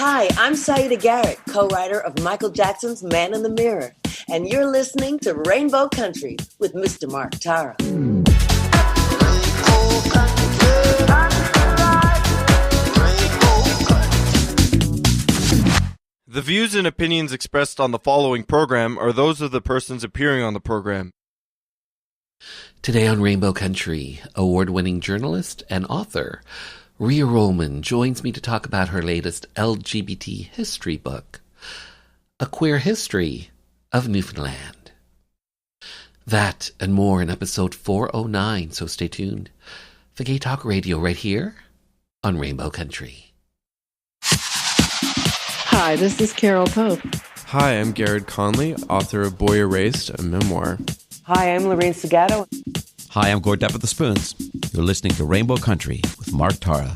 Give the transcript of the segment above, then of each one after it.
Hi, I'm Saida Garrett, co-writer of Michael Jackson's Man in the Mirror, and you're listening to Rainbow Country with Mr. Mark Tara. The views and opinions expressed on the following program are those of the persons appearing on the program. Today on Rainbow Country, award-winning journalist and author Rhea joins me to talk about her latest LGBT history book, A Queer History of Newfoundland. That and more in episode 409, so stay tuned for Gay Talk Radio right here on Rainbow Country. Hi, this is Carol Pope. Hi, I'm Garrett Conley, author of Boy Erased, a memoir. Hi, I'm Lorraine Segato. Hi, I'm Gord Depp with the Spoons. You're listening to Rainbow Country with Mark Tara.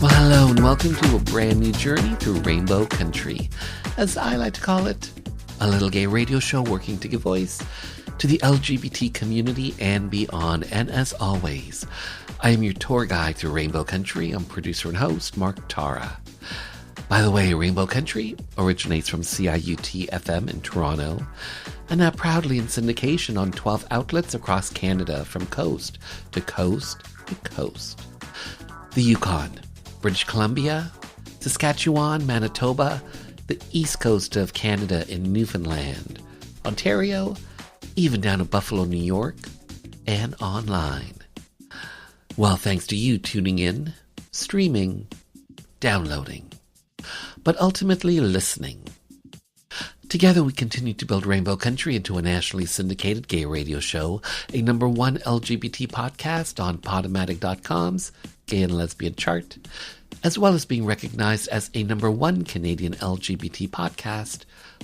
Well, hello and welcome to a brand new journey through Rainbow Country, as I like to call it, a little gay radio show working to give voice to the LGBT community and beyond. And as always, I am your tour guide through Rainbow Country. I'm producer and host, Mark Tara. By the way, Rainbow Country originates from CIUT-FM in Toronto, and now proudly in syndication on 12 outlets across Canada from coast to coast to coast. The Yukon, British Columbia, Saskatchewan, Manitoba, the east coast of Canada in Newfoundland, Ontario, even down to Buffalo, New York, and online. Well, thanks to you tuning in, streaming, downloading, but ultimately listening. Together we continue to build Rainbow Country into a nationally syndicated gay radio show, a #1 LGBT podcast on Podomatic.com's Gay and Lesbian chart, as well as being recognized as a #1 Canadian LGBT podcast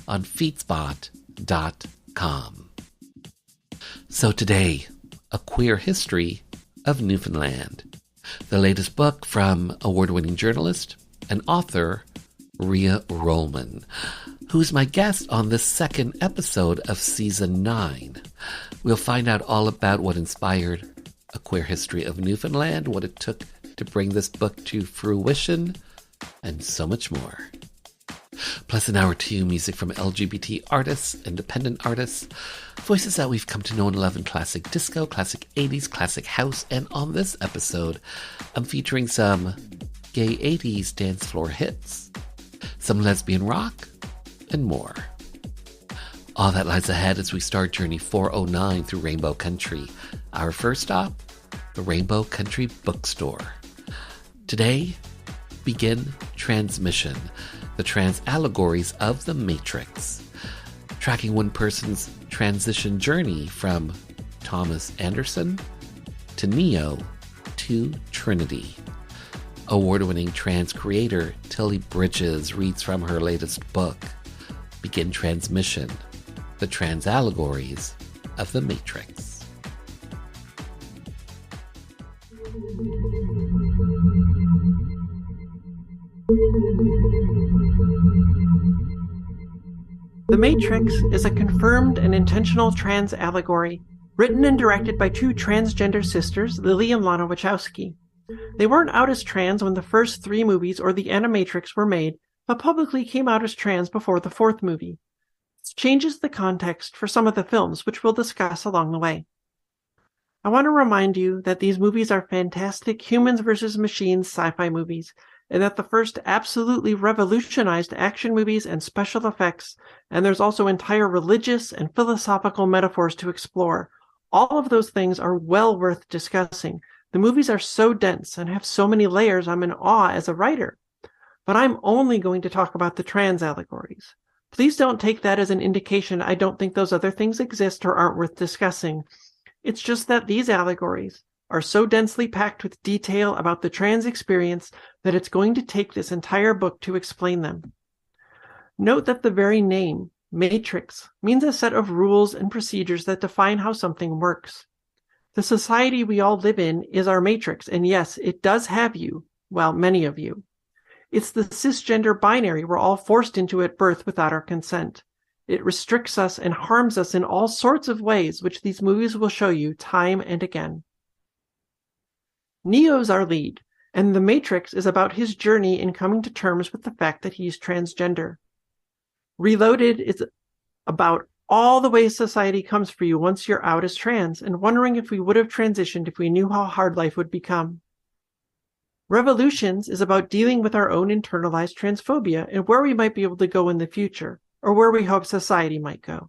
on Feedspot.com. So today, A Queer History of Newfoundland, the latest book from award-winning journalist and author Rhea, who's my guest on this second episode of Season 9. We'll find out all about what inspired A Queer History of Newfoundland, what it took to bring this book to fruition, and so much more. Plus an hour or two music from LGBT artists, independent artists, voices that we've come to know and love in classic disco, classic 80s, classic house, and on this episode, I'm featuring some gay 80s dance floor hits, some lesbian rock, and more. All that lies ahead as we start Journey 409 through Rainbow Country. Our first stop, the Rainbow Country Bookstore. Today, begin Transmission, the trans allegories of the Matrix, tracking one person's transition journey from Thomas Anderson to Neo to Trinity. Award-winning trans creator Tilly Bridges reads from her latest book, Begin Transmission, the trans allegories of the Matrix. The Matrix is a confirmed and intentional trans allegory, written and directed by two transgender sisters, Lily and Lana Wachowski. They weren't out as trans when the first 3 movies or the Animatrix were made, but publicly came out as trans before the 4th movie. This changes the context for some of the films, which we'll discuss along the way. I want to remind you that these movies are fantastic humans versus machines sci-fi movies, and that the first absolutely revolutionized action movies and special effects, and there's also entire religious and philosophical metaphors to explore. All of those things are well worth discussing. The movies are so dense and have so many layers, I'm in awe as a writer. But I'm only going to talk about the trans allegories. Please don't take that as an indication I don't think those other things exist or aren't worth discussing. It's just that these allegories are so densely packed with detail about the trans experience that it's going to take this entire book to explain them. Note that the very name, Matrix, means a set of rules and procedures that define how something works. The society we all live in is our matrix, and yes, it does have you, well, many of you. It's the cisgender binary we're all forced into at birth without our consent. It restricts us and harms us in all sorts of ways, which these movies will show you time and again. Neo's our lead, and The Matrix is about his journey in coming to terms with the fact that he's transgender. Reloaded is about all the ways society comes for you once you're out as trans, and wondering if we would have transitioned if we knew how hard life would become. Revolutions is about dealing with our own internalized transphobia and where we might be able to go in the future, or where we hope society might go.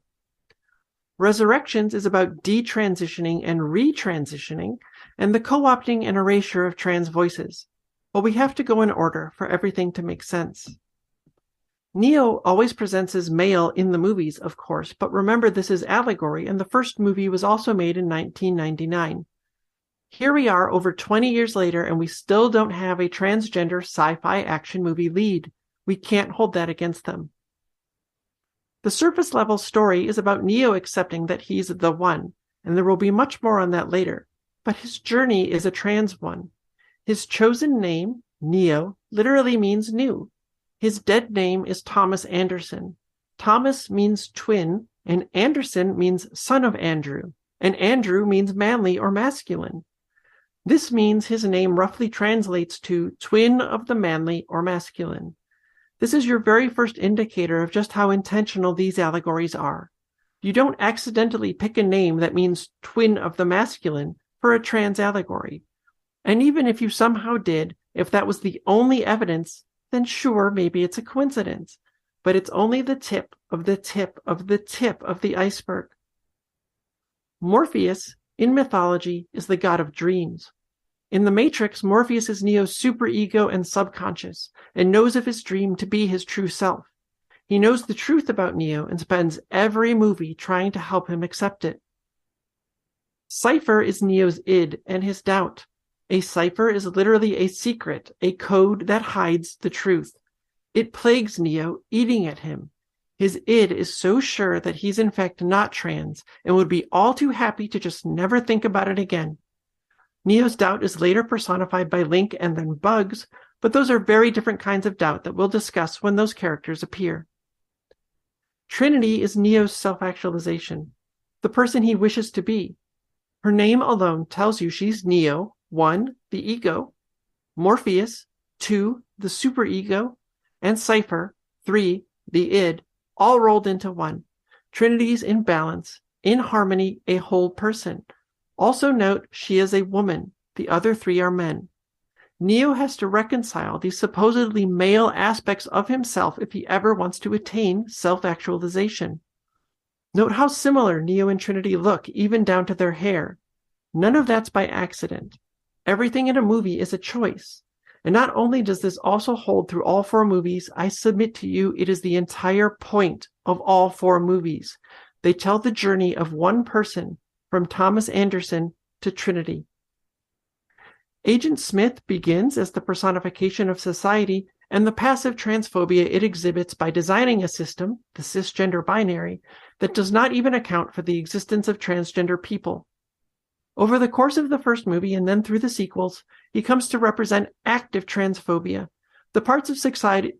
Resurrections is about detransitioning and retransitioning, and the co-opting and erasure of trans voices. But we have to go in order for everything to make sense. Neo always presents as male in the movies, of course, but remember this is allegory, and the first movie was also made in 1999. Here we are over 20 years later, and we still don't have a transgender sci-fi action movie lead. We can't hold that against them. The surface level story is about Neo accepting that he's the one, and there will be much more on that later, but his journey is a trans one. His chosen name, Neo, literally means new. His dead name is Thomas Anderson. Thomas means twin, and Anderson means son of Andrew, and Andrew means manly or masculine. This means his name roughly translates to twin of the manly or masculine. This is your very first indicator of just how intentional these allegories are. You don't accidentally pick a name that means twin of the masculine for a trans allegory. And even if you somehow did, if that was the only evidence, then sure, maybe it's a coincidence. But it's only the tip of the tip of the tip of the iceberg. Morpheus, in mythology, is the god of dreams. In The Matrix, Morpheus is Neo's superego and subconscious, and knows of his dream to be his true self. He knows the truth about Neo and spends every movie trying to help him accept it. Cypher is Neo's id and his doubt. A cipher is literally a secret, a code that hides the truth. It plagues Neo, eating at him. His id is so sure that he's in fact not trans and would be all too happy to just never think about it again. Neo's doubt is later personified by Link and then Bugs, but those are very different kinds of doubt that we'll discuss when those characters appear. Trinity is Neo's self-actualization, the person he wishes to be. Her name alone tells you she's Neo, 1, the ego, Morpheus, 2, the superego, and Cypher, 3, the id, all rolled into one. Trinity's in balance, in harmony, a whole person. Also note, she is a woman. The other 3 are men. Neo has to reconcile these supposedly male aspects of himself if he ever wants to attain self-actualization. Note how similar Neo and Trinity look, even down to their hair. None of that's by accident. Everything in a movie is a choice. And not only does this also hold through all 4 movies, I submit to you it is the entire point of all 4 movies. They tell the journey of one person, from Thomas Anderson to Trinity. Agent Smith begins as the personification of society and the passive transphobia it exhibits by designing a system, the cisgender binary, that does not even account for the existence of transgender people. Over the course of the first movie and then through the sequels, he comes to represent active transphobia, the parts of society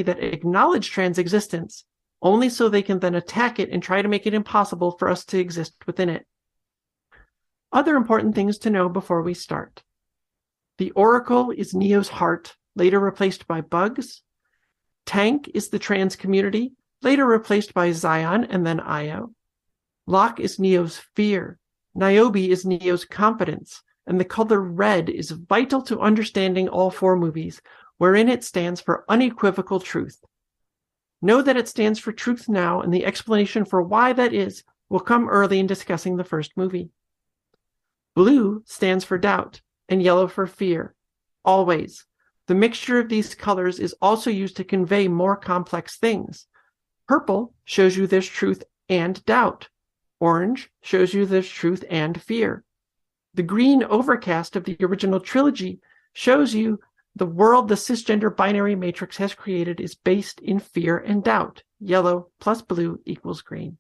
that acknowledge trans existence, only so they can then attack it and try to make it impossible for us to exist within it. Other important things to know before we start. The Oracle is Neo's heart, later replaced by Bugs. Tank is the trans community, later replaced by Zion and then Io. Locke is Neo's fear. Niobe is Neo's confidence. And the color red is vital to understanding all 4 movies, wherein it stands for unequivocal truth. Know that it stands for truth now, and the explanation for why that is will come early in discussing the first movie. Blue stands for doubt, and yellow for fear. Always. The mixture of these colors is also used to convey more complex things. Purple shows you there's truth and doubt. Orange shows you there's truth and fear. The green overcast of the original trilogy shows you the world the cisgender binary matrix has created is based in fear and doubt. Yellow plus blue equals green.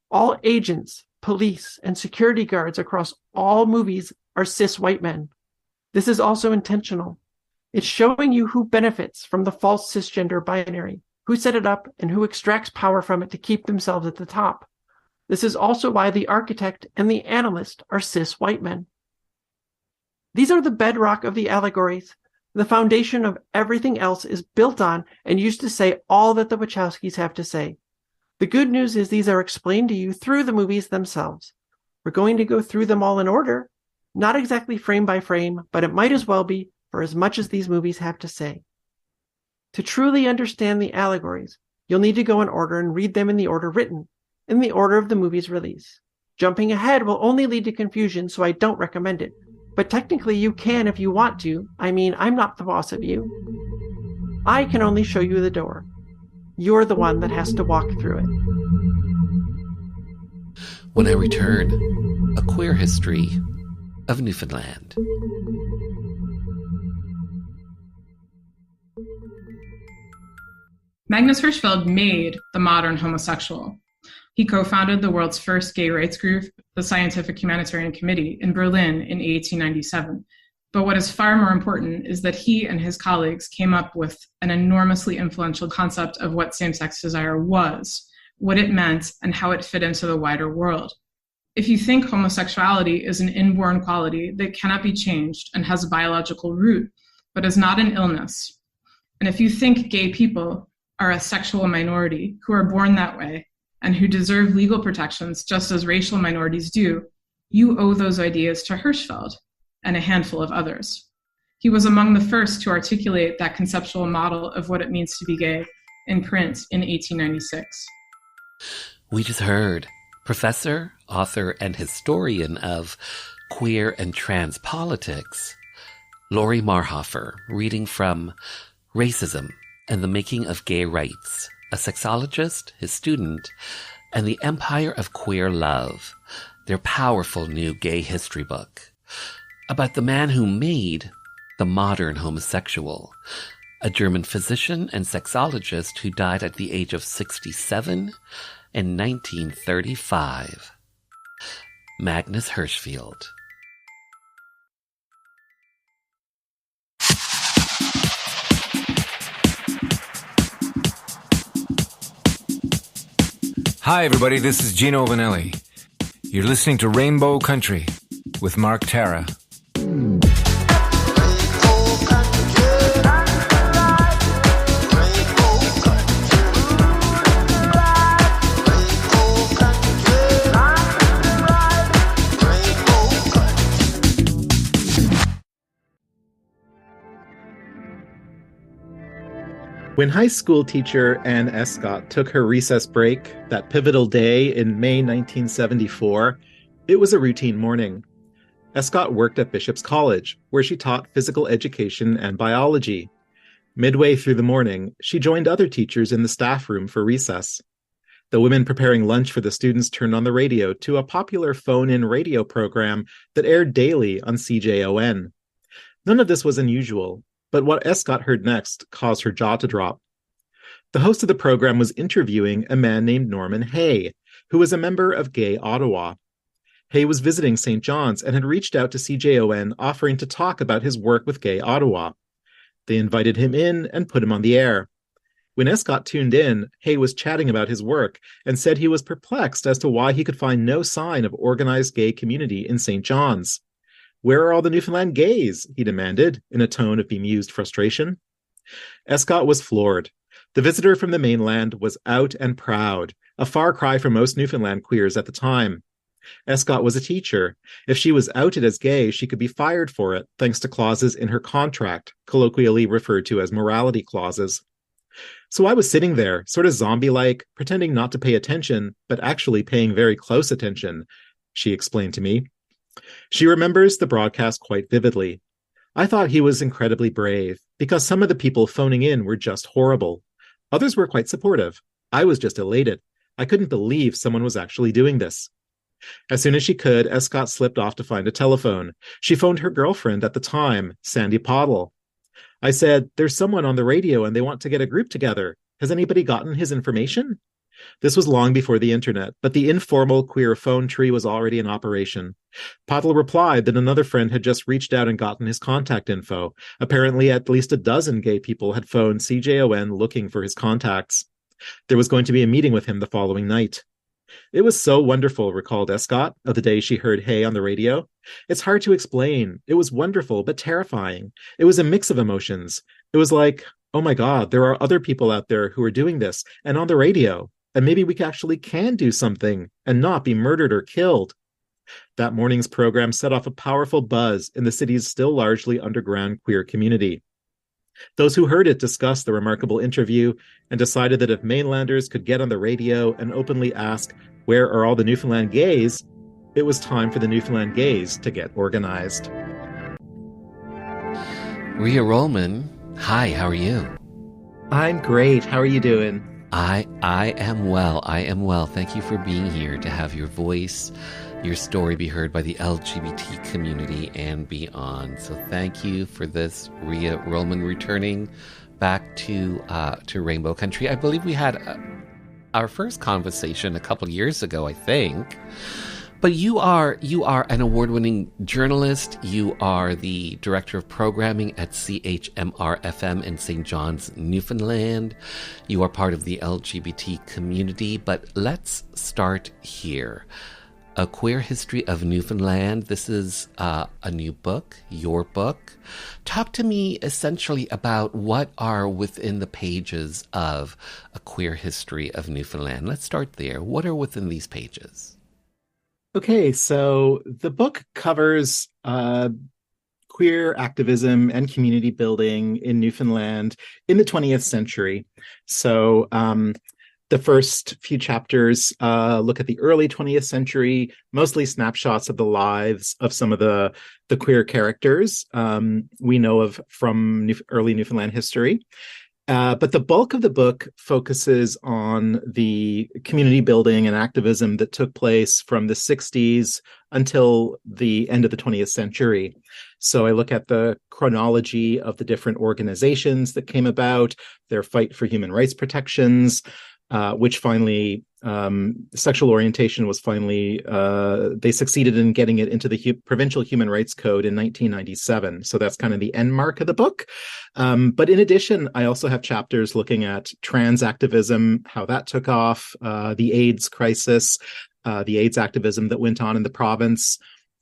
All agents, police, and security guards across all movies are cis white men. This is also intentional. It's showing you who benefits from the false cisgender binary, who set it up, and who extracts power from it to keep themselves at the top. This is also why the architect and the analyst are cis white men. These are the bedrock of the allegories. The foundation of everything else is built on and used to say all that the Wachowskis have to say. The good news is these are explained to you through the movies themselves. We're going to go through them all in order, not exactly frame by frame, but it might as well be for as much as these movies have to say. To truly understand the allegories, you'll need to go in order and read them in the order written, in the order of the movie's release. Jumping ahead will only lead to confusion, so I don't recommend it. But technically you can if you want to. I mean, I'm not the boss of you. I can only show you the door. You're the one that has to walk through it. When I return, a queer history of Newfoundland. Magnus Hirschfeld made the modern homosexual. He co-founded the world's first gay rights group, the Scientific Humanitarian Committee, in Berlin in 1897. But what is far more important is that he and his colleagues came up with an enormously influential concept of what same-sex desire was, what it meant, and how it fit into the wider world. If you think homosexuality is an inborn quality that cannot be changed and has a biological root, but is not an illness, and if you think gay people are a sexual minority who are born that way and who deserve legal protections just as racial minorities do, you owe those ideas to Hirschfeld and a handful of others. He was among the first to articulate that conceptual model of what it means to be gay in print in 1896. We just heard professor, author, and historian of queer and trans politics, Lori Marhofer, reading from Racism and the Making of Gay Rights, a sexologist, his student, and the Empire of Queer Love, their powerful new gay history book, about the man who made the modern homosexual, a German physician and sexologist who died at the age of 67 in 1935. Magnus Hirschfeld. Hi, everybody. This is Gino Vanelli. You're listening to Rainbow Country with Mark Tara. When high school teacher Anne Escott took her recess break that pivotal day in May 1974, it was a routine morning. Escott worked at Bishop's College, where she taught physical education and biology. Midway through the morning, she joined other teachers in the staff room for recess. The women preparing lunch for the students turned on the radio to a popular phone-in radio program that aired daily on CJON. None of this was unusual, but what Escott heard next caused her jaw to drop. The host of the program was interviewing a man named Norman Hay, who was a member of Gay Ottawa. Hay was visiting St. John's and had reached out to CJON offering to talk about his work with Gay Ottawa. They invited him in and put him on the air. When Escott tuned in, Hay was chatting about his work and said he was perplexed as to why he could find no sign of organized gay community in St. John's. "Where are all the Newfoundland gays?" he demanded, in a tone of bemused frustration. Escott was floored. The visitor from the mainland was out and proud, a far cry from most Newfoundland queers at the time. Escott was a teacher. If she was outed as gay, she could be fired for it, thanks to clauses in her contract, colloquially referred to as morality clauses. So I was sitting there, sort of zombie-like, pretending not to pay attention, but actually paying very close attention, she explained to me. She remembers the broadcast quite vividly. I thought he was incredibly brave, because some of the people phoning in were just horrible. Others were quite supportive. I was just elated. I couldn't believe someone was actually doing this. As soon as she could, Escott slipped off to find a telephone. She phoned her girlfriend at the time, Sandy Pottle. I said, "There's someone on the radio and they want to get a group together. Has anybody gotten his information?" This was long before the internet, but the informal queer phone tree was already in operation. Patel replied that another friend had just reached out and gotten his contact info. Apparently, at least a dozen gay people had phoned CJON looking for his contacts. There was going to be a meeting with him the following night. It was so wonderful, recalled Escott, of the day she heard Hey on the radio. It's hard to explain. It was wonderful, but terrifying. It was a mix of emotions. It was like, oh my God, there are other people out there who are doing this and on the radio, and maybe we actually can do something and not be murdered or killed. That morning's program set off a powerful buzz in the city's still largely underground queer community. Those who heard it discussed the remarkable interview and decided that if mainlanders could get on the radio and openly ask, where are all the Newfoundland gays? It was time for the Newfoundland gays to get organized. Rhea Rollman, hi, how are you? I'm great. How are you doing? I am well. I am well. Thank you for being here to have your voice, your story be heard by the LGBT community and beyond. So thank you for this, Rhea Rollman, returning back to Rainbow Country. I believe we had our first conversation a couple years ago, I think. But you are an award-winning journalist. You are the director of programming at CHMR-FM in St. John's, Newfoundland. You are part of the LGBT community. But let's start here. A Queer History of Newfoundland. This is a new book, your book. Talk to me essentially about what are within the pages of A Queer History of Newfoundland. Let's start there. What are within these pages? Okay, so the book covers queer activism and community building in Newfoundland in the 20th century. So the first few chapters look at the early 20th century, mostly snapshots of the lives of some of the queer characters we know of from early Newfoundland history. But the bulk of the book focuses on the community building and activism that took place from the 60s until the end of the 20th century. So I look at the chronology of the different organizations that came about, their fight for human rights protections, which finally, sexual orientation was finally, they succeeded in getting it into the Provincial Human Rights Code in 1997. So that's kind of the end mark of the book. But in addition, I also have chapters looking at trans activism, how that took off, the AIDS crisis, the AIDS activism that went on in the province.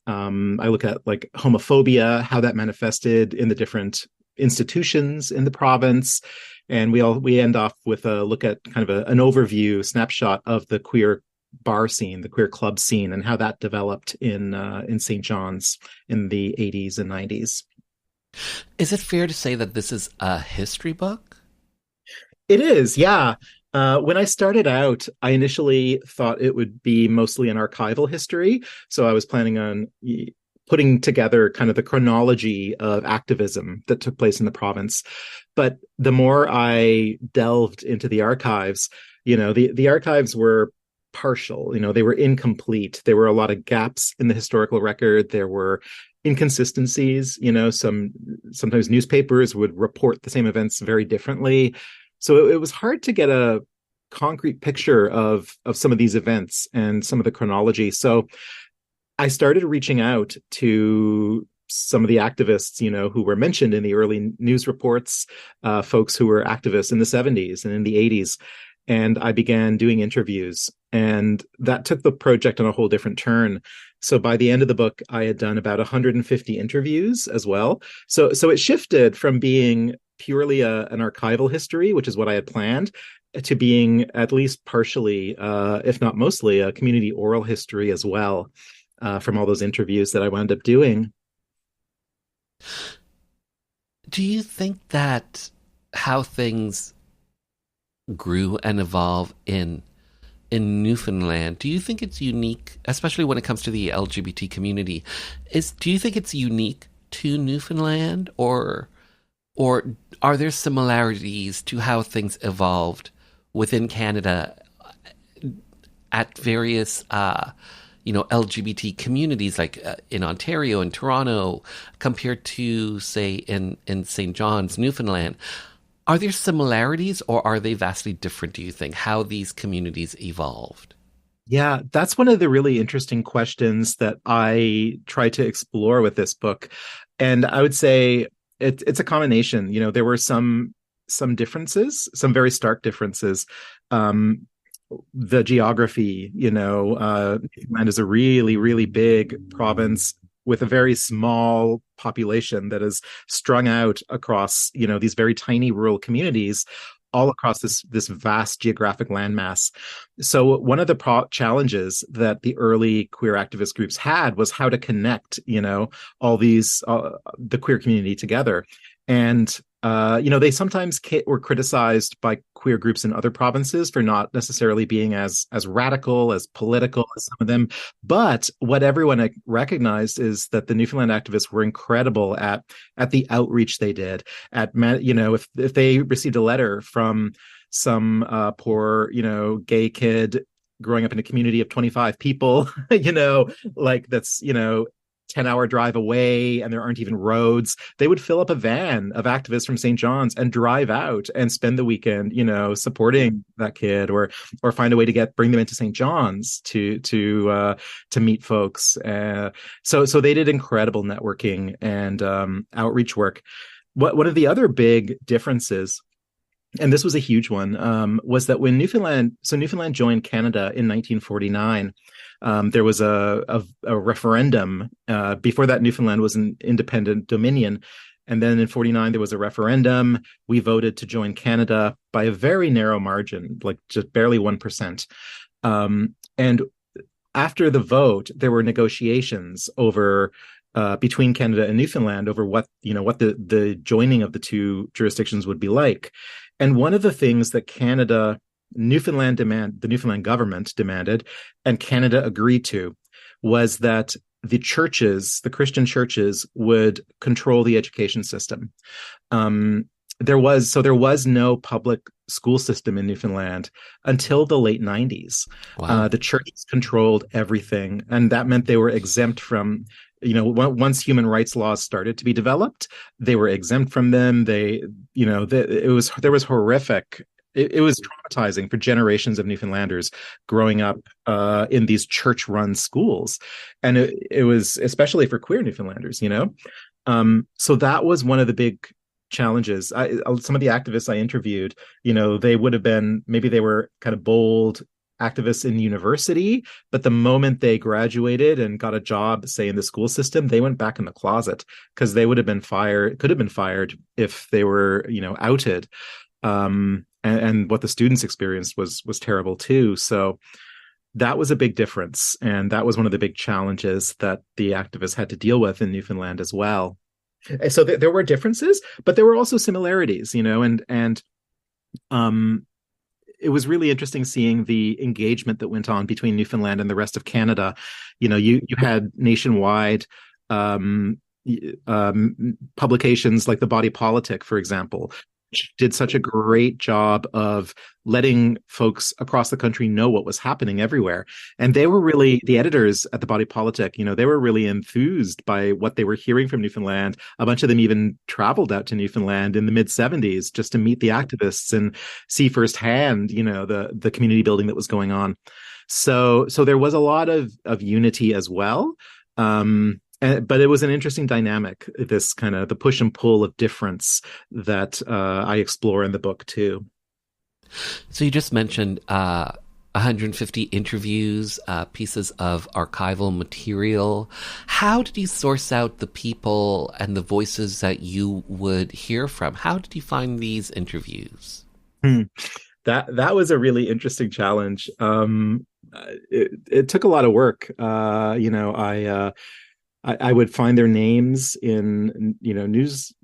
I look at like homophobia, how that manifested in the different institutions in the province. And we end off with a look at kind of an overview snapshot of the queer bar scene, the queer club scene, and how that developed in St. John's in the 80s and 90s. Is it fair to say that this is a history book? It is, yeah. When I started out, I initially thought it would be mostly an archival history. So I was planning on putting together kind of the chronology of activism that took place in the province. But the more I delved into the archives, the archives were partial, they were incomplete. There were a lot of gaps in the historical record. There were inconsistencies, sometimes newspapers would report the same events very differently. So it was hard to get a concrete picture of some of these events and some of the chronology. So I started reaching out to some of the activists, who were mentioned in the early news reports, folks who were activists in the 70s and in the 80s. And I began doing interviews, and that took the project on a whole different turn. So by the end of the book, I had done about 150 interviews as well. So it shifted from being purely an archival history, which is what I had planned, to being at least partially, if not mostly, a community oral history as well, from all those interviews that I wound up doing. Do you think that how things grew and evolved in Newfoundland, do you think it's unique, especially when it comes to the LGBT community? Do you think it's unique to Newfoundland, or are there similarities to how things evolved within Canada at various LGBT communities, like in Ontario and Toronto, compared to, say, in St. John's, Newfoundland? Are there similarities or are they vastly different, do you think, how these communities evolved? Yeah, that's one of the really interesting questions that I try to explore with this book. And I would say it's a combination. There were some differences, some very stark differences. The geography, Newfoundland is a really, really big province with a very small population that is strung out across, these very tiny rural communities all across this vast geographic landmass. So one of the challenges that the early queer activist groups had was how to connect, all these, the queer community together. And they sometimes were criticized by queer groups in other provinces for not necessarily being as radical, as political as some of them. But what everyone recognized is that the Newfoundland activists were incredible at the outreach they did. If they received a letter from some poor, gay kid growing up in a community of 25 people, that's 10-hour drive away and there aren't even roads, they would fill up a van of activists from St. John's and drive out and spend the weekend, supporting that kid or find a way to bring them into St. John's to meet folks. So they did incredible networking and outreach work. One of the other big differences, and this was a huge one, was that when Newfoundland joined Canada in 1949, there was a referendum. Before that, Newfoundland was an independent dominion. And then in 49, there was a referendum. We voted to join Canada by a very narrow margin, like just barely 1%. And after the vote, there were negotiations over between Canada and Newfoundland over what the joining of the two jurisdictions would be like. And one of the things that the Newfoundland government demanded, and Canada agreed to, was that the Christian churches, would control the education system. There was no public school system in Newfoundland until the late 90s. Wow. The churches controlled everything, and that meant they were exempt from. Once human rights laws started to be developed, they were exempt from them. There was horrific. It was traumatizing for generations of Newfoundlanders growing up in these church-run schools, and it was especially for queer Newfoundlanders. So that was one of the big challenges. Some of the activists I interviewed, they were kind of bold activists in university, but the moment they graduated and got a job, say in the school system, they went back in the closet because they could have been fired if they were, outed. And what the students experienced was terrible too. So that was a big difference. And that was one of the big challenges that the activists had to deal with in Newfoundland as well. So there were differences, but there were also similarities, and it was really interesting seeing the engagement that went on between Newfoundland and the rest of Canada. You had nationwide publications like the Body Politic, for example, which did such a great job of letting folks across the country know what was happening everywhere. And they were really, the editors at the Body Politic, they were really enthused by what they were hearing from Newfoundland. A bunch of them even traveled out to Newfoundland in the mid-70s just to meet the activists and see firsthand, the community building that was going on. So there was a lot of unity as well. But it was an interesting dynamic, this kind of the push and pull of difference that I explore in the book too. So you just mentioned 150 interviews, pieces of archival material. How did you source out the people and the voices that you would hear from? How did you find these interviews? That was a really interesting challenge. It took a lot of work. I would find their names in,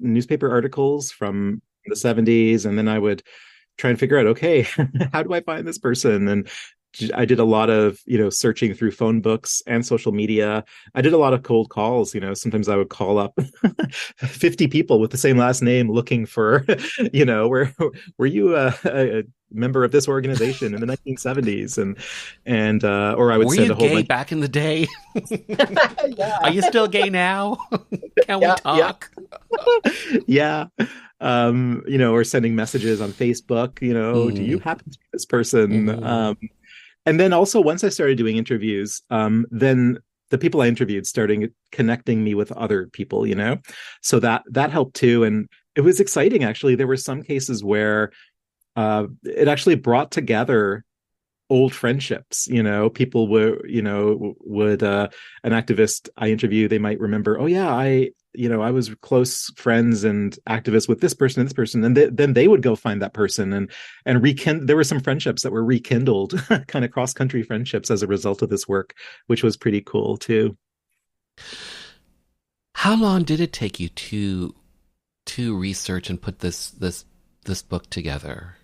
newspaper articles from the 70s. And then I would try and figure out, okay, how do I find this person? And I did a lot of, searching through phone books and social media. I did a lot of cold calls. Sometimes I would call up 50 people with the same last name looking for, were you a member of this organization in the 1970s? And or I would send a whole gay bunch back in the day? Yeah. Are you still gay now? Can we talk? Yeah. Or sending messages on Facebook, do you happen to be this person? And then also once I started doing interviews, then the people I interviewed started connecting me with other people, so that helped too. And it was exciting, actually. There were some cases where it actually brought together old friendships. People would an activist I interview, they might remember, oh yeah, I was close friends and activists with this person and this person, and then they would go find that person and there were some friendships that were rekindled, kind of cross-country friendships as a result of this work, which was pretty cool too. How long did it take you to research and put this book together?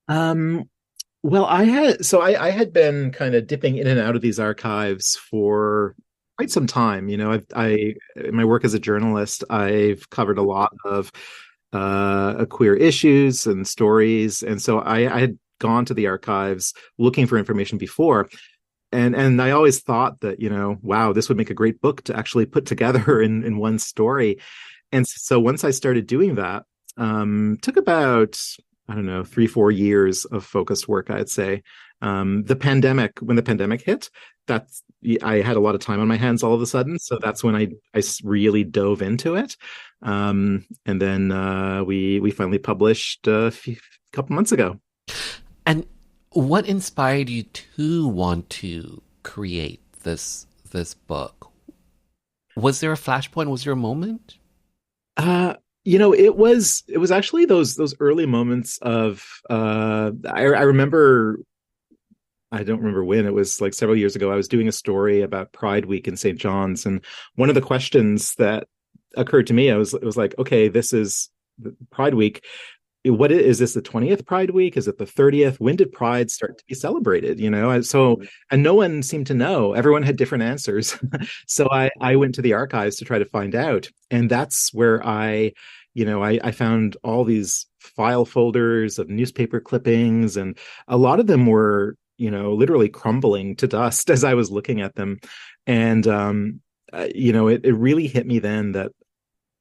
Well, I had been kind of dipping in and out of these archives for quite some time. In my work as a journalist, I've covered a lot of queer issues and stories, and so I had gone to the archives looking for information before, and I always thought that wow, this would make a great book to actually put together in one story. And so once I started doing that, took about, I don't know, 3-4 years of focused work, I'd say. When the pandemic hit, I had a lot of time on my hands all of a sudden. So that's when I really dove into it. And then we finally published a couple months ago. And what inspired you to want to create this book? Was there a flashpoint? Was there a moment? It was actually those early moments of I remember, I don't remember when, it was like several years ago. I was doing a story about Pride Week in St. John's, and one of the questions that occurred to me, it was like, okay, this is Pride Week. What is this, the 20th Pride Week? Is it the 30th? When did Pride start to be celebrated? And no one seemed to know. Everyone had different answers. So I went to the archives to try to find out. And that's where I found all these file folders of newspaper clippings, and a lot of them were, literally crumbling to dust as I was looking at them. And, it really hit me then that,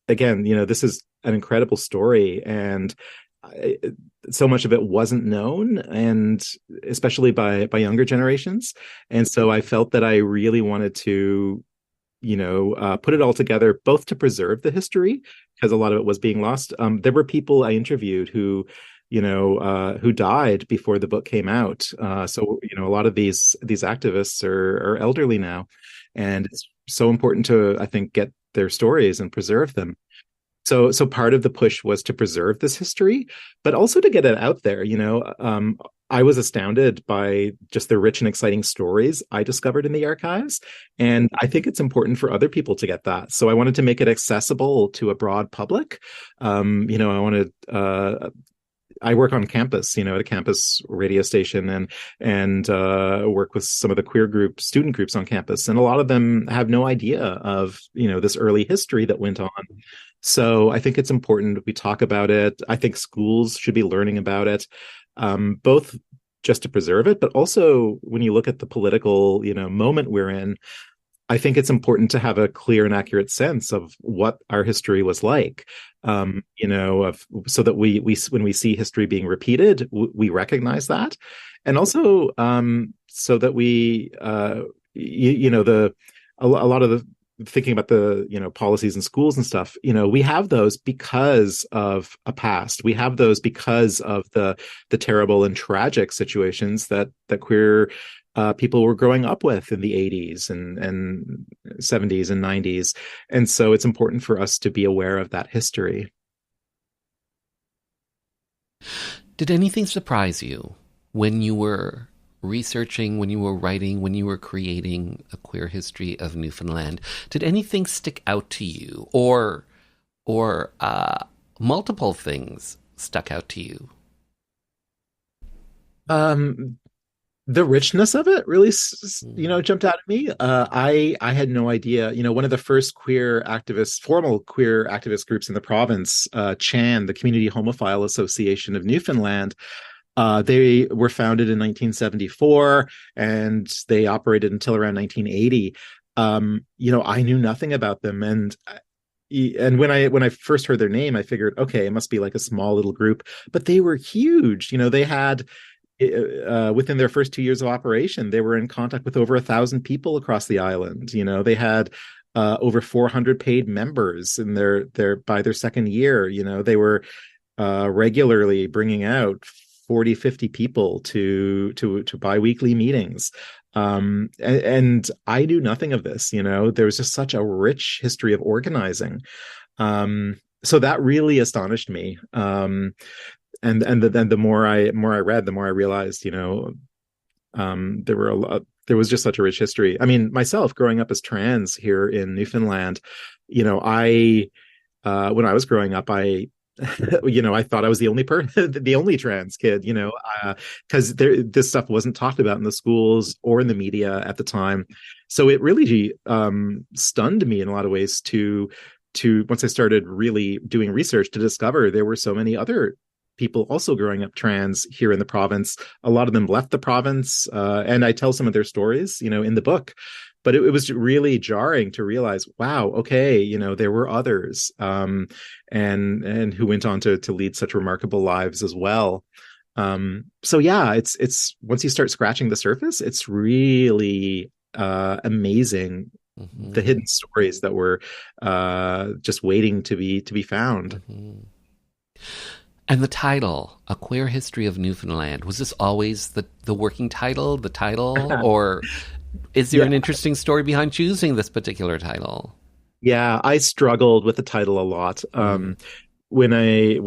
again, this is an incredible story, and so much of it wasn't known, and especially by younger generations. And so I felt that I really wanted to, put it all together, both to preserve the history, because a lot of it was being lost. There were people I interviewed who died before the book came out. So a lot of these activists are elderly now, and it's so important to, I think, get their stories and preserve them. So part of the push was to preserve this history, but also to get it out there. I was astounded by just the rich and exciting stories I discovered in the archives. And I think it's important for other people to get that. So I wanted to make it accessible to a broad public. I work on campus, at a campus radio station, and work with some of the student groups on campus. And a lot of them have no idea of, this early history that went on. So I think it's important we talk about it. I think schools should be learning about it, both just to preserve it, but also when you look at the political, moment we're in, I think it's important to have a clear and accurate sense of what our history was like, so that we when we see history being repeated, we recognize that, and also so that we, a lot of the thinking about the policies in schools and stuff, we have those because of a past. We have those because of the terrible and tragic situations that queer people were growing up with in the 80s and 70s and 90s. And so it's important for us to be aware of that history. Did anything surprise you when you were researching, when you were writing, when you were creating a queer history of Newfoundland? Did anything stick out to you, or multiple things stuck out to you? The richness of it really, jumped out at me. I had no idea. One of the first formal queer activist groups in the province, CHAN, the Community Homophile Association of Newfoundland, they were founded in 1974 and they operated until around 1980. I knew nothing about them, and when I first heard their name, I figured, okay, it must be like a small little group, but they were huge. They had within their first 2 years of operation, they were in contact with over 1,000 people across the island. They had over 400 paid members in by their second year. They were regularly bringing out 40, 50 people to bi-weekly meetings. And I knew nothing of this. There was just such a rich history of organizing. So that really astonished me. And then the more I read, the more I realized, there was just such a rich history. I mean, myself growing up as trans here in Newfoundland, when I was growing up, I thought I was the only trans kid, because this stuff wasn't talked about in the schools or in the media at the time. So it really stunned me in a lot of ways to once I started really doing research to discover there were so many other people also growing up trans here in the province. A lot of them left the province, and I tell some of their stories, in the book. But it was really jarring to realize, wow, okay, there were others, and who went on to lead such remarkable lives as well. So yeah, it's once you start scratching the surface, it's really amazing. Mm-hmm. The hidden stories that were just waiting to be found. Mm-hmm. And the title, A Queer History of Newfoundland, was this always the working title, or is there an interesting story behind choosing this particular title? Yeah, I struggled with the title a lot. When I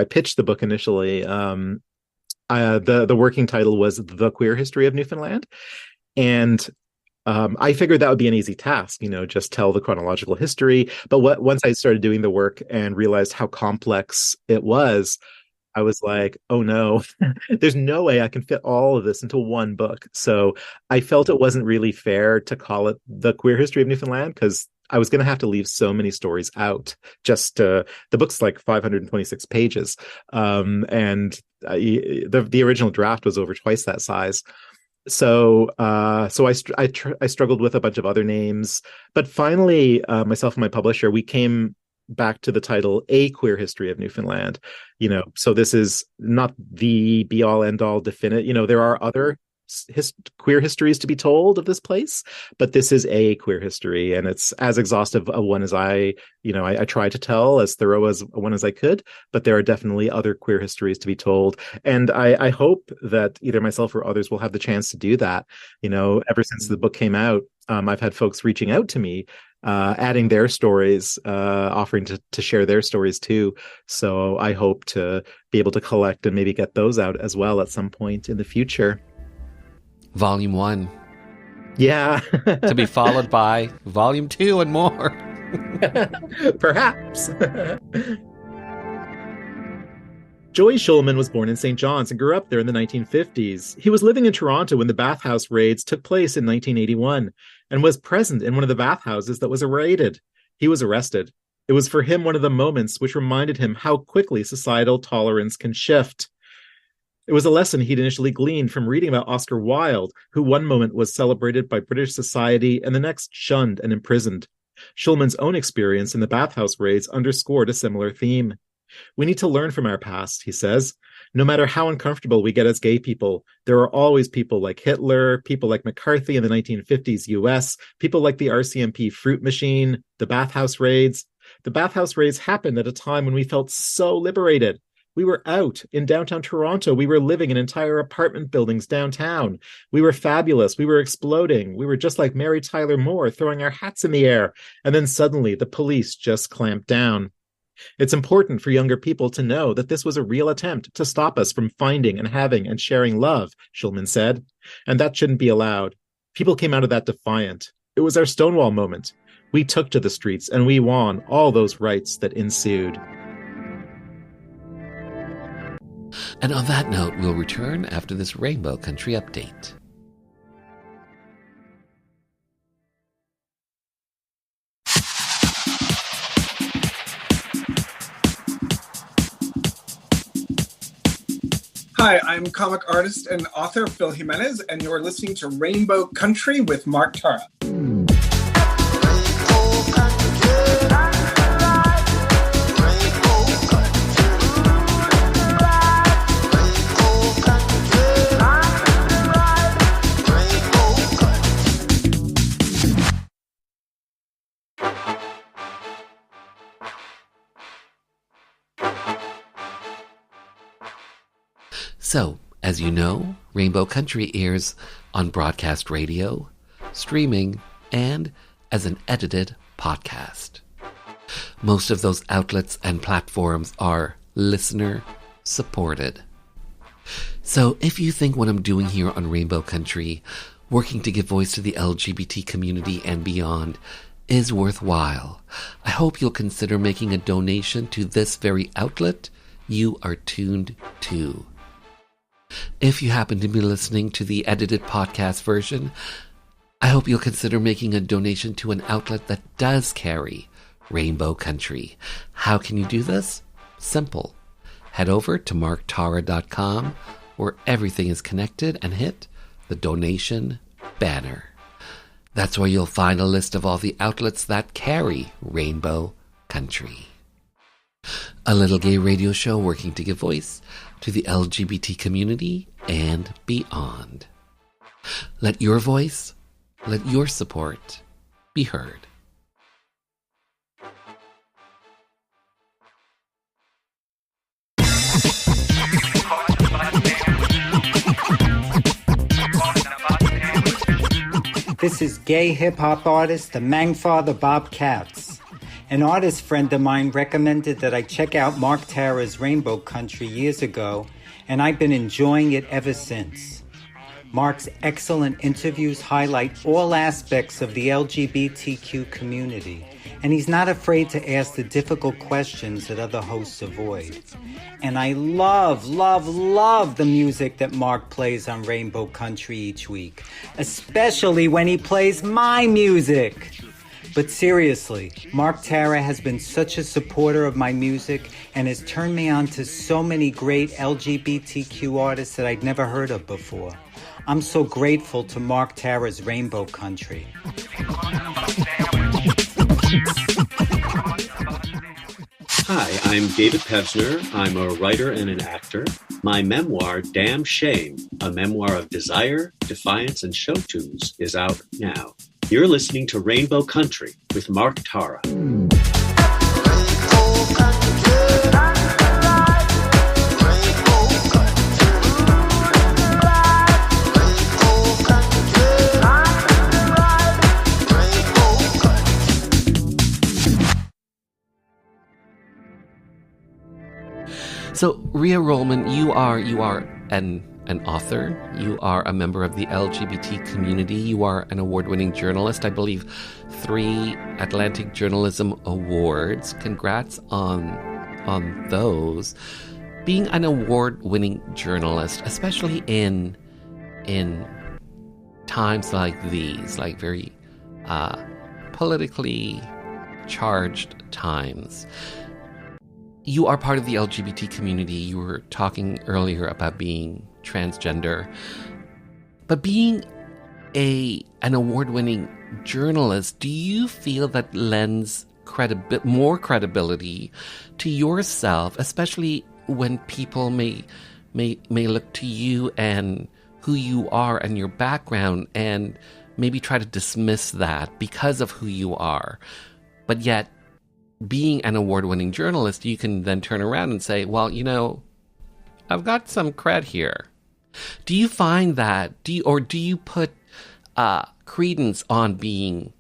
pitched the book initially, the working title was The Queer History of Newfoundland. And I figured that would be an easy task, just tell the chronological history. But once I started doing the work and realized how complex it was, I was like, oh no, there's no way I can fit all of this into one book. So I felt it wasn't really fair to call it The Queer History of Newfoundland, because I was going to have to leave so many stories out. The book's like 526 pages. And the original draft was over twice that size. So I struggled with a bunch of other names, but finally, myself and my publisher, we came back to the title A Queer History of Newfoundland. So this is not the be all end all definite. There are other queer histories to be told of this place, but this is a queer history, and it's as exhaustive a one as I tried to tell, as thorough as one as I could, but there are definitely other queer histories to be told, and I hope that either myself or others will have the chance to do that. Ever since the book came out, I've had folks reaching out to me, adding their stories, offering to share their stories too. So I hope to be able to collect and maybe get those out as well at some point in the future. Volume 1. Yeah. To be followed by Volume 2 and more. Perhaps. Joey Schulman was born in St. John's and grew up there in the 1950s. He was living in Toronto when the bathhouse raids took place in 1981 and was present in one of the bathhouses that was raided. He was arrested. It was for him one of the moments which reminded him how quickly societal tolerance can shift. It was a lesson he'd initially gleaned from reading about Oscar Wilde, who one moment was celebrated by British society and the next shunned and imprisoned. Schulman's own experience in the bathhouse raids underscored a similar theme. We need to learn from our past, he says. No matter how uncomfortable we get as gay people, there are always people like Hitler, people like McCarthy in the 1950s US, people like the RCMP fruit machine, the bathhouse raids. The bathhouse raids happened at a time when we felt so liberated. We were out in downtown Toronto. We were living in entire apartment buildings downtown. We were fabulous. We were exploding. We were just like Mary Tyler Moore, throwing our hats in the air. And then suddenly the police just clamped down. It's important for younger people to know that this was a real attempt to stop us from finding and having and sharing love, Schulman said. And that shouldn't be allowed. People came out of that defiant. It was our Stonewall moment. We took to the streets and we won all those rights that ensued. And on that note, we'll return after this Rainbow Country update. Hi, I'm comic artist and author Phil Jimenez, and you're listening to Rainbow Country with Mark Tara. So, as you know, Rainbow Country airs on broadcast radio, streaming, and as an edited podcast. Most of those outlets and platforms are listener supported. So if you think what I'm doing here on Rainbow Country, working to give voice to the LGBT community and beyond, is worthwhile, I hope you'll consider making a donation to this very outlet you are tuned to. If you happen to be listening to the edited podcast version, I hope you'll consider making a donation to an outlet that does carry Rainbow Country. How can you do this? Simple. Head over to marktara.com, where everything is connected, and hit the donation banner. That's where you'll find a list of all the outlets that carry Rainbow Country. A little gay radio show working to give voice to the LGBT community and beyond. Let your voice, let your support be heard. This is gay hip-hop artist, the Mangfather Bob Katz. An artist friend of mine recommended that I check out Mark Tara's Rainbow Country years ago, and I've been enjoying it ever since. Mark's excellent interviews highlight all aspects of the LGBTQ community, and he's not afraid to ask the difficult questions that other hosts avoid. And I love the music that Mark plays on Rainbow Country each week, especially when he plays my music. But seriously, Mark Tara has been such a supporter of my music and has turned me on to so many great LGBTQ artists that I'd never heard of before. I'm so grateful to Mark Tara's Rainbow Country. Hi, I'm David Pevsner. I'm a writer and an actor. My memoir, Damn Shame, a memoir of desire, defiance, and show tunes, is out now. You're listening to Rainbow Country with Mark Tara. So, Rhea Rollman, you are an author. You are a member of the LGBT community. You are an award-winning journalist. I believe 3 Atlantic Journalism Awards. Congrats on those. Being an award-winning journalist, especially in times like these, like very politically charged times. You are part of the LGBT community. You were talking earlier about being transgender. But being an award-winning journalist, do you feel that lends more credibility to yourself, especially when people may look to you and who you are and your background and maybe try to dismiss that because of who you are? But yet, being an award-winning journalist, you can then turn around and say, well, I've got some cred here. Do you find that, do you put credence on being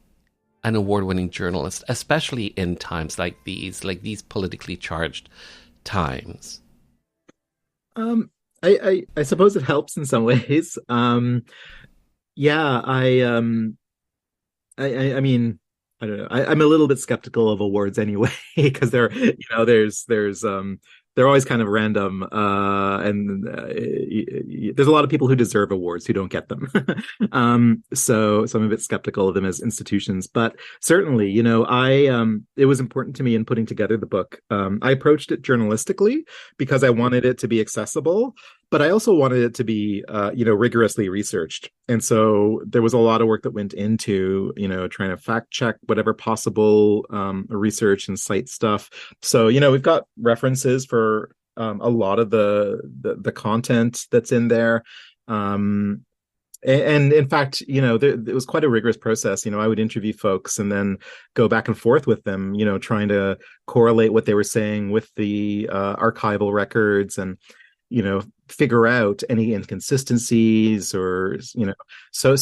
an award-winning journalist, especially in times like these politically charged times? I suppose it helps in some ways. I mean, I don't know. I'm a little bit skeptical of awards anyway, because there's they're always kind of random, and there's a lot of people who deserve awards who don't get them. So I'm a bit skeptical of them as institutions, but certainly, it was important to me in putting together the book. I approached it journalistically because I wanted it to be accessible, but I also wanted it to be, rigorously researched. And so there was a lot of work that went into, trying to fact check whatever possible research and cite stuff. So, we've got references for a lot of the content that's in there. And in fact, it was quite a rigorous process. I would interview folks and then go back and forth with them, trying to correlate what they were saying with the archival records and, figure out any inconsistencies or, so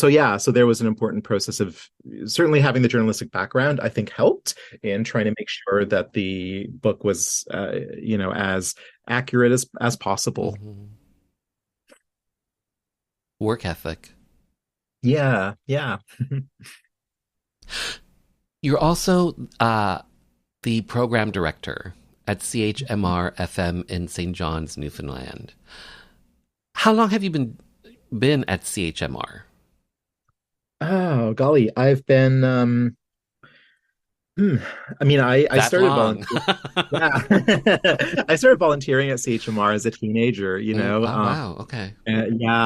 there was an important process of certainly having the journalistic background, I think, helped in trying to make sure that the book was, as accurate as possible. Mm-hmm. Work ethic. Yeah. You're also the program director at CHMR FM in St. John's, Newfoundland. How long have you been at CHMR? Oh, golly. I've been I started volunteering. Yeah. I started volunteering at CHMR as a teenager, wow, okay.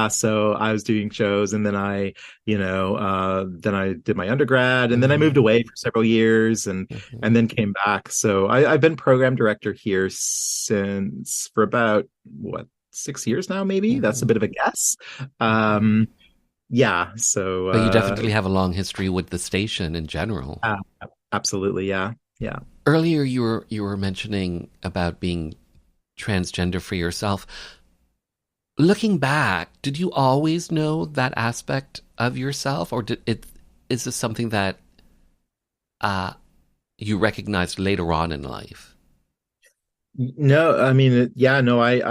So I was doing shows, and then I did my undergrad, and then I moved away for several years and then came back. So I've been program director here for about 6 years now, maybe. That's a bit of a guess. Yeah. So but you definitely have a long history with the station in general. Absolutely, yeah. Earlier, you were mentioning about being transgender for yourself. Looking back, did you always know that aspect of yourself, or is this something that you recognized later on in life? No, I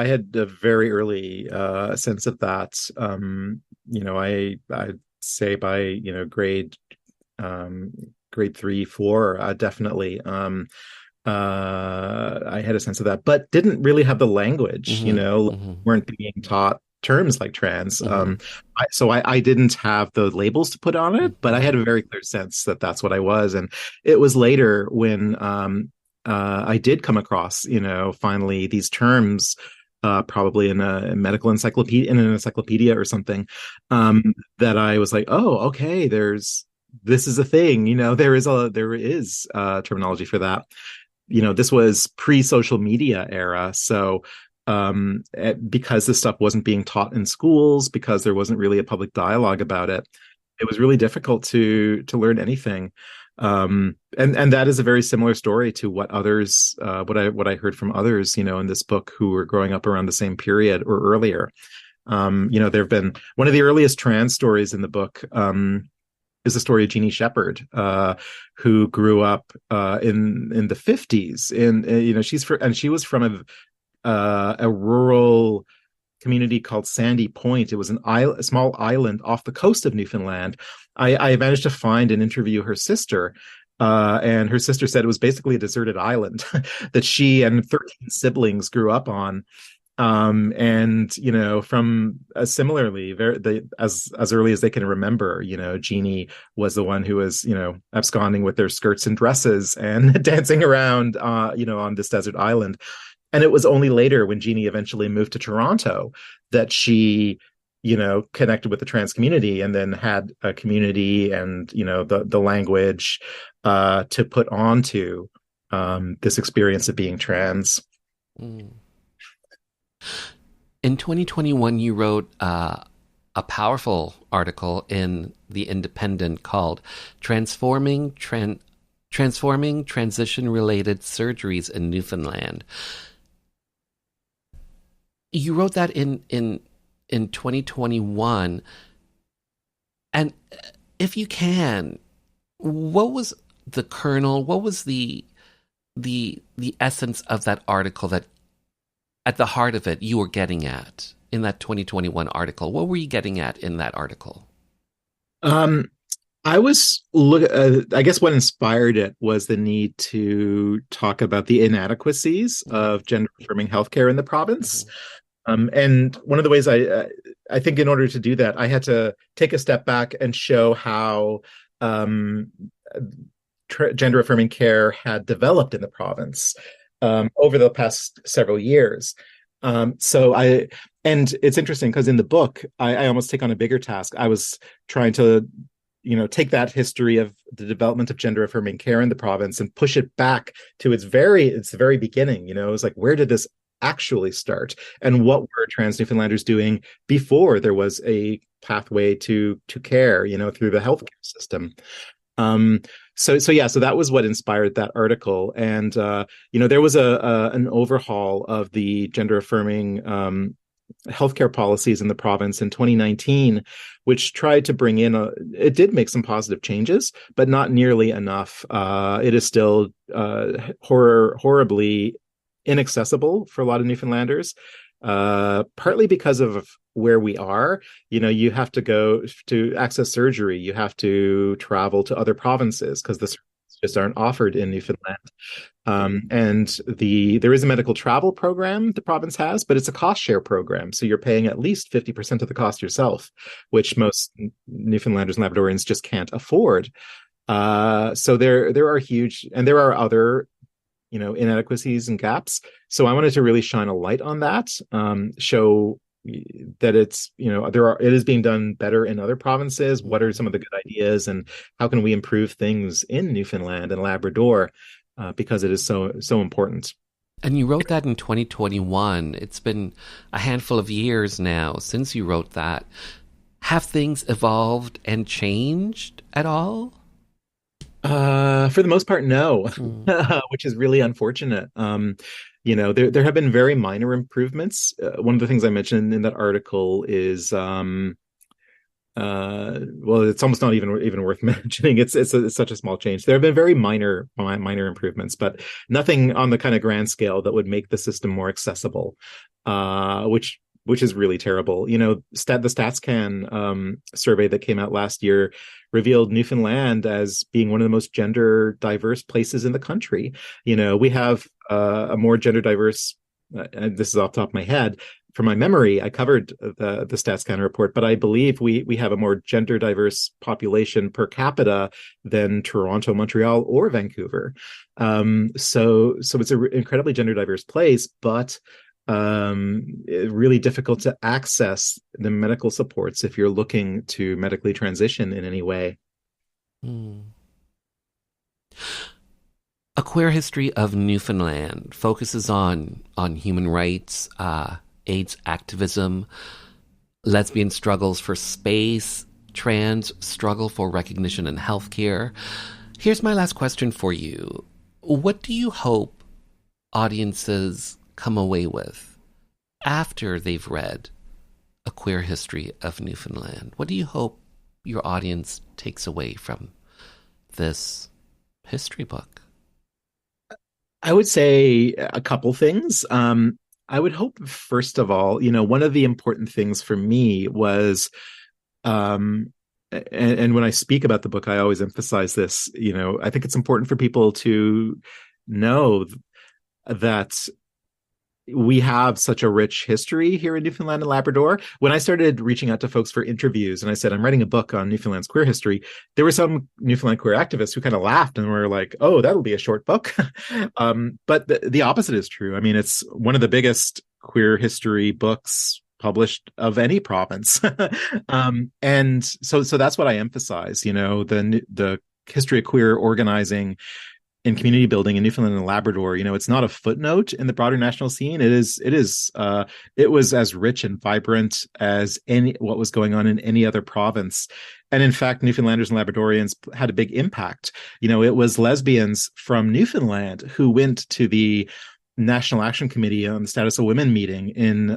had a very early sense of that. I'd say by grade 3, 4, definitely. I had a sense of that, but didn't really have the language, weren't being taught terms like trans. So I didn't have the labels to put on it, but I had a very clear sense that that's what I was. And it was later when I did come across, finally these terms, probably in a medical encyclopedia, in an encyclopedia or something, that I was like, oh, okay, this is a thing, there is terminology for that. This was pre-social media era. So because this stuff wasn't being taught in schools, because there wasn't really a public dialogue about it, it was really difficult to learn anything. And that is a very similar story to what others, what I heard from others, in this book who were growing up around the same period or earlier. There have been one of the earliest trans stories in the book, is the story of Jeannie Shepherd, who grew up in the 50s. And she was from a rural community called Sandy Point. It was a small island off the coast of Newfoundland. I managed to find and interview her sister, and her sister said it was basically a deserted island that she and 13 siblings grew up on. And from similarly, as early as they can remember, Jeannie was the one who was, absconding with their skirts and dresses and dancing around, on this desert island. And it was only later, when Jeannie eventually moved to Toronto, that she, connected with the trans community and then had a community and, the language to put onto this experience of being trans. Mm. In 2021, you wrote a powerful article in The Independent called Transforming Transition-Related Surgeries in Newfoundland. You wrote that in 2021. And if you can, what was the kernel, what was the essence of that article that at the heart of it you were getting at in that 2021 article? What were you getting at in that article? I guess what inspired it was the need to talk about the inadequacies of gender-affirming healthcare in the province. And one of the ways I think in order to do that, I had to take a step back and show how gender-affirming care had developed in the province over the past several years. And it's interesting because in the book, I almost take on a bigger task. I was trying to take that history of the development of gender-affirming care in the province and push it back to its very beginning. It was like, where did this actually start? And what were trans Newfoundlanders doing before there was a pathway to care, through the healthcare system? So that was what inspired that article. And, there was an overhaul of the gender-affirming healthcare policies in the province in 2019, which tried to bring in it did make some positive changes, but not nearly enough. It is still horribly inaccessible for a lot of Newfoundlanders, partly because of where we are. You have to go to access surgery. You have to travel to other provinces because the services just aren't offered in Newfoundland. And there is a medical travel program the province has, but it's a cost share program. So you're paying at least 50% of the cost yourself, which most Newfoundlanders and Labradorians just can't afford. So there are huge, and there are other, inadequacies and gaps. So I wanted to really shine a light on that, show that it's, it is being done better in other provinces. What are some of the good ideas, and how can we improve things in Newfoundland and Labrador? Because it is so important. And you wrote that in 2021. It's been a handful of years now since you wrote that. Have things evolved and changed at all? For the most part, no, which is really unfortunate. There have been very minor improvements. One of the things I mentioned in that article is, it's almost not even worth mentioning. It's such a small change. There have been very minor improvements, but nothing on the kind of grand scale that would make the system more accessible, which is really terrible. The StatsCan survey that came out last year revealed Newfoundland as being one of the most gender diverse places in the country. We have a more gender diverse, and this is off the top of my head, from my memory, I covered the StatsCan report, but I believe we have a more gender diverse population per capita than Toronto, Montreal, or Vancouver. So it's an incredibly gender diverse place, but really difficult to access the medical supports if you're looking to medically transition in any way. A Queer History of Newfoundland focuses on human rights, AIDS activism, lesbian struggles for space, trans struggle for recognition in healthcare. Here's my last question for you. What do you hope audiences come away with after they've read A Queer History of Newfoundland? What do you hope your audience takes away from this history book? I would say a couple things. I would hope, first of all, one of the important things for me was, and when I speak about the book, I always emphasize this, I think it's important for people to know that we have such a rich history here in Newfoundland and Labrador. When I started reaching out to folks for interviews and I said, I'm writing a book on Newfoundland's queer history, there were some Newfoundland queer activists who kind of laughed and were like, oh, that'll be a short book. But the opposite is true. I mean, it's one of the biggest queer history books published of any province. And so that's what I emphasize, the history of queer organizing in community building in Newfoundland and Labrador. It's not a footnote in the broader national scene. It was as rich and vibrant as what was going on in any other province. And in fact, Newfoundlanders and Labradorians had a big impact. It was lesbians from Newfoundland who went to the National Action Committee on the Status of Women meeting in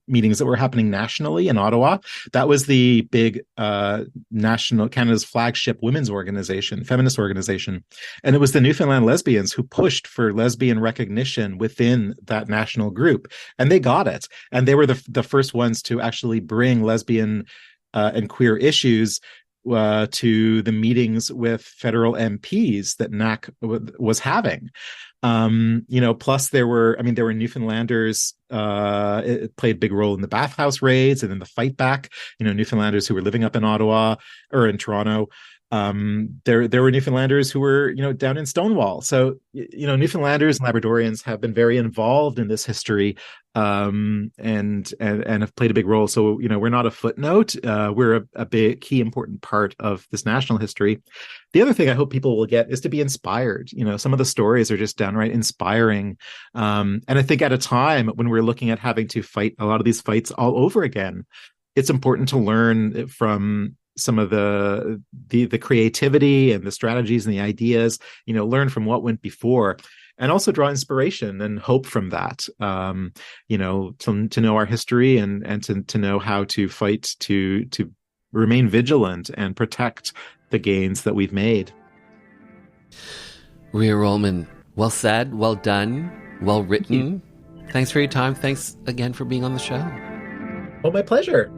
meetings that were happening nationally in Ottawa. That was the big Canada's flagship women's organization, feminist organization. And it was the Newfoundland lesbians who pushed for lesbian recognition within that national group. And they got it. And they were the first ones to actually bring lesbian and queer issues to the meetings with federal MPs that NAC was having. Plus there were Newfoundlanders. It played a big role in the bathhouse raids and in the fight back. Newfoundlanders who were living up in Ottawa or in Toronto. There were Newfoundlanders who were, down in Stonewall. So, Newfoundlanders and Labradorians have been very involved in this history, and have played a big role. So, we're not a footnote. We're a big, key, important part of this national history. The other thing I hope people will get is to be inspired. Some of the stories are just downright inspiring. And I think at a time when we're looking at having to fight a lot of these fights all over again, it's important to learn from some of the creativity and the strategies and the ideas, learn from what went before, and also draw inspiration and hope from that, to know our history and to know how to fight to remain vigilant and protect the gains that we've made. Rhea Rollman, well said, well done, well written. Thanks for your time. Thanks again for being on the show. Oh, my pleasure.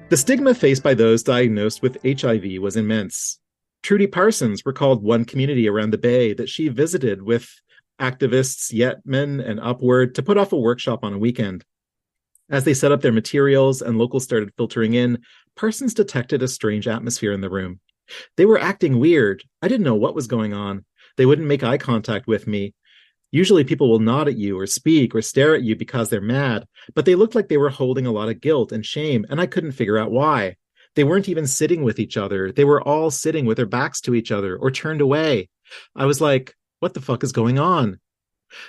The stigma faced by those diagnosed with HIV was immense. Trudy Parsons recalled one community around the Bay that she visited with activists Yetman and Upward to put off a workshop on a weekend. As they set up their materials and locals started filtering in, Parsons detected a strange atmosphere in the room. They were acting weird. I didn't know what was going on. They wouldn't make eye contact with me. Usually people will nod at you or speak or stare at you because they're mad, but they looked like they were holding a lot of guilt and shame, and I couldn't figure out why. They weren't even sitting with each other. They were all sitting with their backs to each other or turned away. I was like, what the fuck is going on?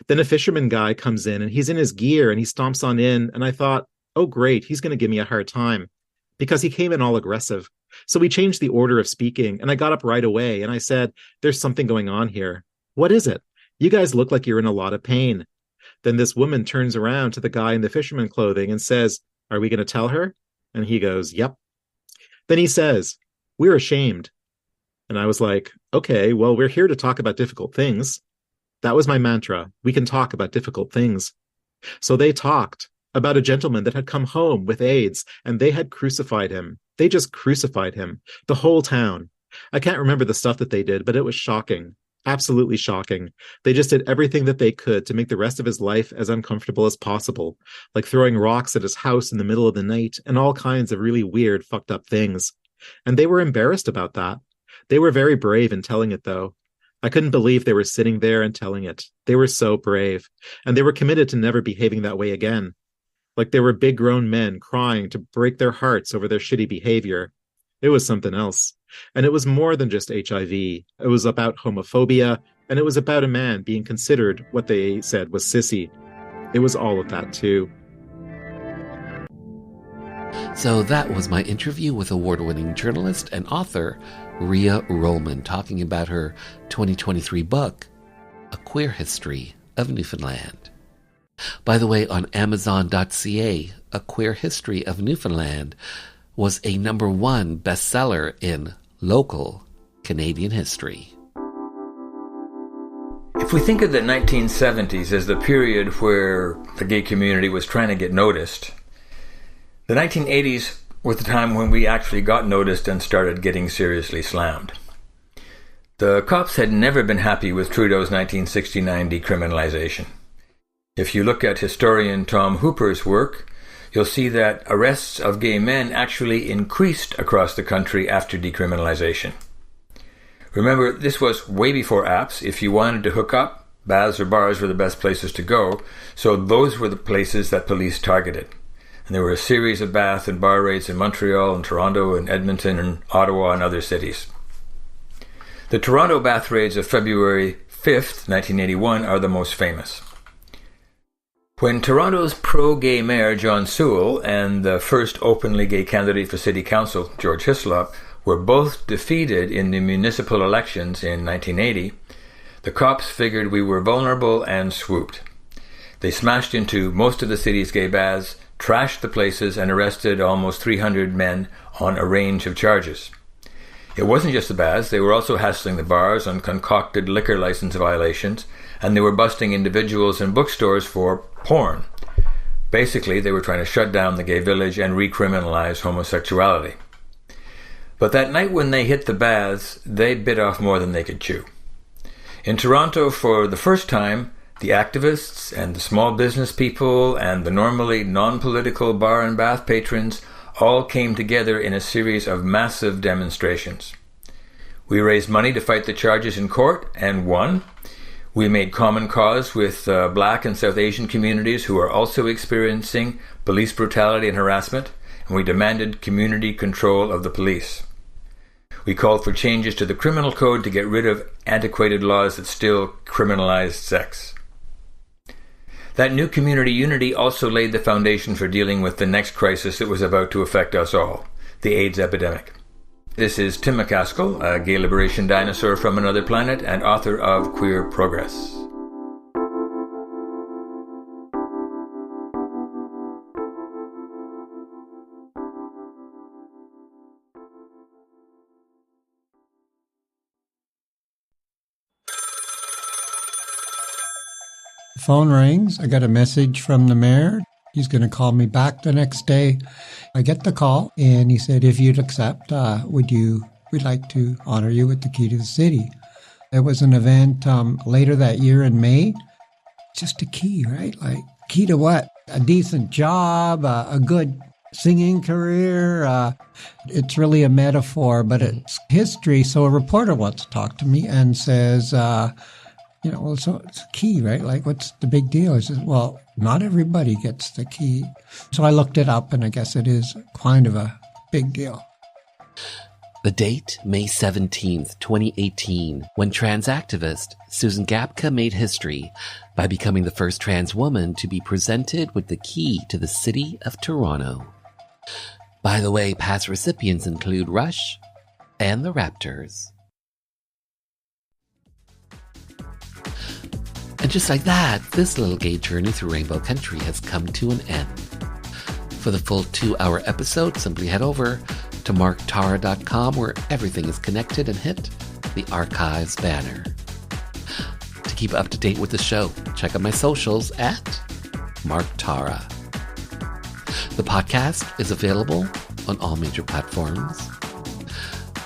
Then a fisherman guy comes in and he's in his gear and he stomps on in, and I thought, oh great, he's going to give me a hard time, because he came in all aggressive. So we changed the order of speaking, and I got up right away and I said, there's something going on here. What is it? You guys look like you're in a lot of pain. Then this woman turns around to the guy in the fisherman clothing and says, are we going to tell her? And he goes, yep. Then he says, we're ashamed. And I was like, okay, well, we're here to talk about difficult things. That was my mantra. We can talk about difficult things. So they talked about a gentleman that had come home with AIDS, and they had crucified him. They just crucified him. The whole town. I can't remember the stuff that they did, but it was shocking. Absolutely shocking. They just did everything that they could to make the rest of his life as uncomfortable as possible, like throwing rocks at his house in the middle of the night and all kinds of really weird, fucked up things. And they were embarrassed about that. They were very brave in telling it, though. I couldn't believe they were sitting there and telling it. They were so brave, and they were committed to never behaving that way again. Like they were big grown men crying to break their hearts over their shitty behavior. It was something else. And it was more than just HIV. It was about homophobia, and it was about a man being considered what they said was sissy. It was all of that, too. So that was my interview with award-winning journalist and author Rhea Rollman, talking about her 2023 book, A Queer History of Newfoundland. By the way, on Amazon.ca, A Queer History of Newfoundland was a #1 bestseller in local Canadian history. If we think of the 1970s as the period where the gay community was trying to get noticed, the 1980s was the time when we actually got noticed and started getting seriously slammed. The cops had never been happy with Trudeau's 1969 decriminalization. If you look at historian Tom Hooper's work, you'll see that arrests of gay men actually increased across the country after decriminalization. Remember, this was way before apps. If you wanted to hook up, baths or bars were the best places to go, so those were the places that police targeted. And there were a series of bath and bar raids in Montreal and Toronto and Edmonton and Ottawa and other cities. The Toronto bath raids of February 5th, 1981 are the most famous. When Toronto's pro-gay mayor John Sewell and the first openly gay candidate for city council, George Hislop, were both defeated in the municipal elections in 1980, the cops figured we were vulnerable and swooped. They smashed into most of the city's gay baths, trashed the places, and arrested almost 300 men on a range of charges. It wasn't just the baths, they were also hassling the bars on concocted liquor license violations, and they were busting individuals in bookstores for porn. Basically, they were trying to shut down the gay village and recriminalize homosexuality. But that night when they hit the baths, they bit off more than they could chew. In Toronto, for the first time, the activists and the small business people and the normally non-political bar and bath patrons all came together in a series of massive demonstrations. We raised money to fight the charges in court and won. We made common cause with Black and South Asian communities who are also experiencing police brutality and harassment, and we demanded community control of the police. We called for changes to the criminal code to get rid of antiquated laws that still criminalized sex. That new community unity also laid the foundation for dealing with the next crisis that was about to affect us all, the AIDS epidemic. This is Tim McCaskill, a gay liberation dinosaur from another planet and author of Queer Progress. The phone rings. I got a message from the mayor. He's going to call me back the next day. I get the call, and he said, if you'd accept, we'd like to honor you with the key to the city. There was an event later that year in May. Just a key, right? Like, key to what? A decent job, a good singing career. It's really a metaphor, but it's history. So a reporter wants to talk to me and says, so it's a key, right? Like, what's the big deal? I said, well, not everybody gets the key. So I looked it up, and I guess it is kind of a big deal. The date, May 17th, 2018, when trans activist Susan Gapka made history by becoming the first trans woman to be presented with the key to the city of Toronto. By the way, past recipients include Rush and the Raptors. And just like that, this little gay journey through Rainbow Country has come to an end. For the full 2-hour episode, simply head over to marktara.com, where everything is connected, and hit the archives banner. To keep up to date with the show, check out my socials at Mark Tara. The podcast is available on all major platforms.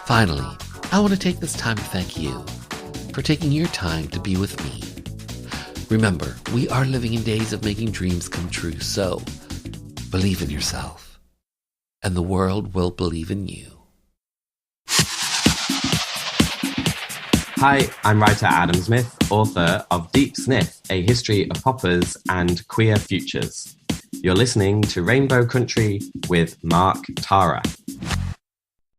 Finally, I want to take this time to thank you for taking your time to be with me. Remember, we are living in days of making dreams come true, so believe in yourself, and the world will believe in you. Hi, I'm writer Adam Smith, author of Deep Sniff, A History of Poppers and Queer Futures. You're listening to Rainbow Country with Mark Tara.